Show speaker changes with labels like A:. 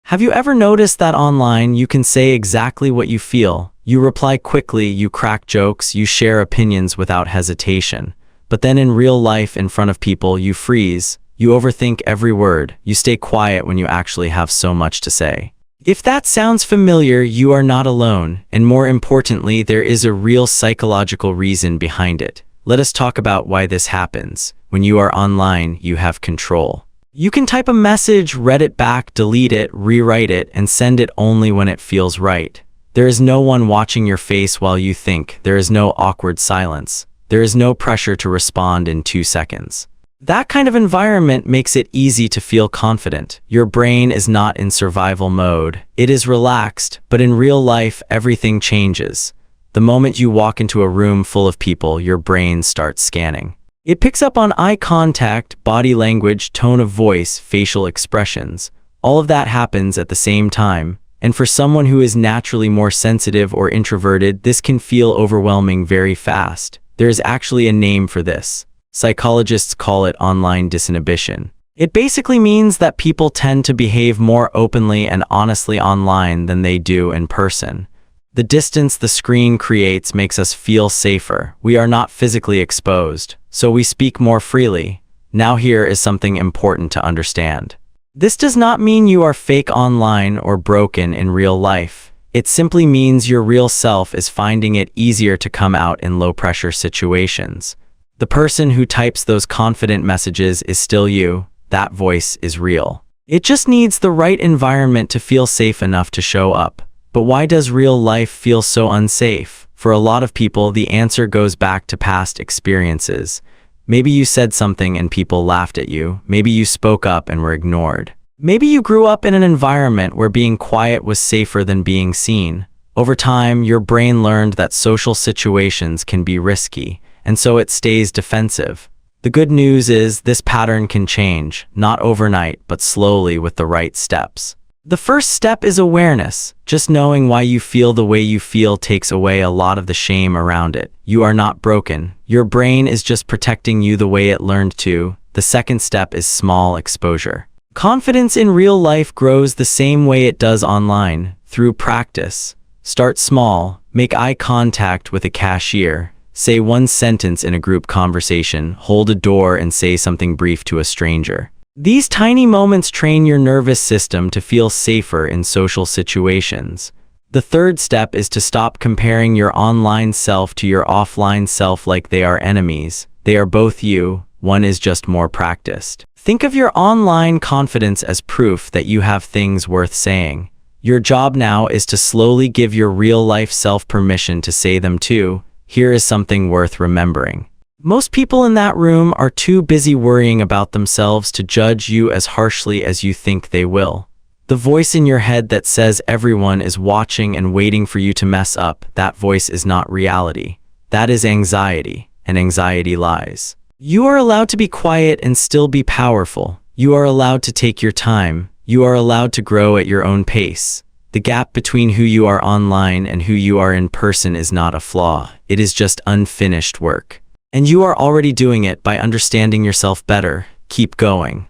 A: Have you ever noticed that online you can say exactly what you feel? You reply quickly, you crack jokes, you share opinions without hesitation. But then in real life, in front of people, you freeze, you overthink every word, you stay quiet when you actually have so much to say. If that sounds familiar, you are not alone, and more importantly, there is a real psychological reason behind it. Let us talk about why this happens. When you are online, you have control. You can type a message, read it back, delete it, rewrite it, and send it only when it feels right. There is no one watching your face while you think. There is no awkward silence. There is no pressure to respond in 2 seconds. That kind of environment makes it easy to feel confident. Your brain is not in survival mode. It is relaxed, but in real life, everything changes. The moment you walk into a room full of people, your brain starts scanning. It picks up on eye contact, body language, tone of voice, facial expressions. All of that happens at the same time. And for someone who is naturally more sensitive or introverted, this can feel overwhelming very fast. There is actually a name for this. Psychologists call it online disinhibition. It basically means that people tend to behave more openly and honestly online than they do in person. The distance the screen creates makes us feel safer. We are not physically exposed, so we speak more freely. Now here is something important to understand. This does not mean you are fake online or broken in real life. It simply means your real self is finding it easier to come out in low-pressure situations. The person who types those confident messages is still you. That voice is real. It just needs the right environment to feel safe enough to show up. But why does real life feel so unsafe? For a lot of people, the answer goes back to past experiences. Maybe you said something and people laughed at you. Maybe you spoke up and were ignored. Maybe you grew up in an environment where being quiet was safer than being seen. Over time, your brain learned that social situations can be risky, and so it stays defensive. The good news is this pattern can change, not overnight, but slowly with the right steps. The first step is awareness. Just knowing why you feel the way you feel takes away a lot of the shame around it. You are not broken. Your brain is just protecting you the way it learned to. The second step is small exposure. Confidence in real life grows the same way it does online, through practice. Start small, make eye contact with a cashier, say one sentence in a group conversation, hold a door and say something brief to a stranger. These tiny moments train your nervous system to feel safer in social situations. The third step is to stop comparing your online self to your offline self like they are enemies. They are both you, one is just more practiced. Think of your online confidence as proof that you have things worth saying. Your job now is to slowly give your real-life self permission to say them too. Here is something worth remembering. Most people in that room are too busy worrying about themselves to judge you as harshly as you think they will. The voice in your head that says everyone is watching and waiting for you to mess up, that voice is not reality. That is anxiety, and anxiety lies. You are allowed to be quiet and still be powerful. You are allowed to take your time. You are allowed to grow at your own pace. The gap between who you are online and who you are in person is not a flaw. It is just unfinished work. And you are already doing it by understanding yourself better. Keep going.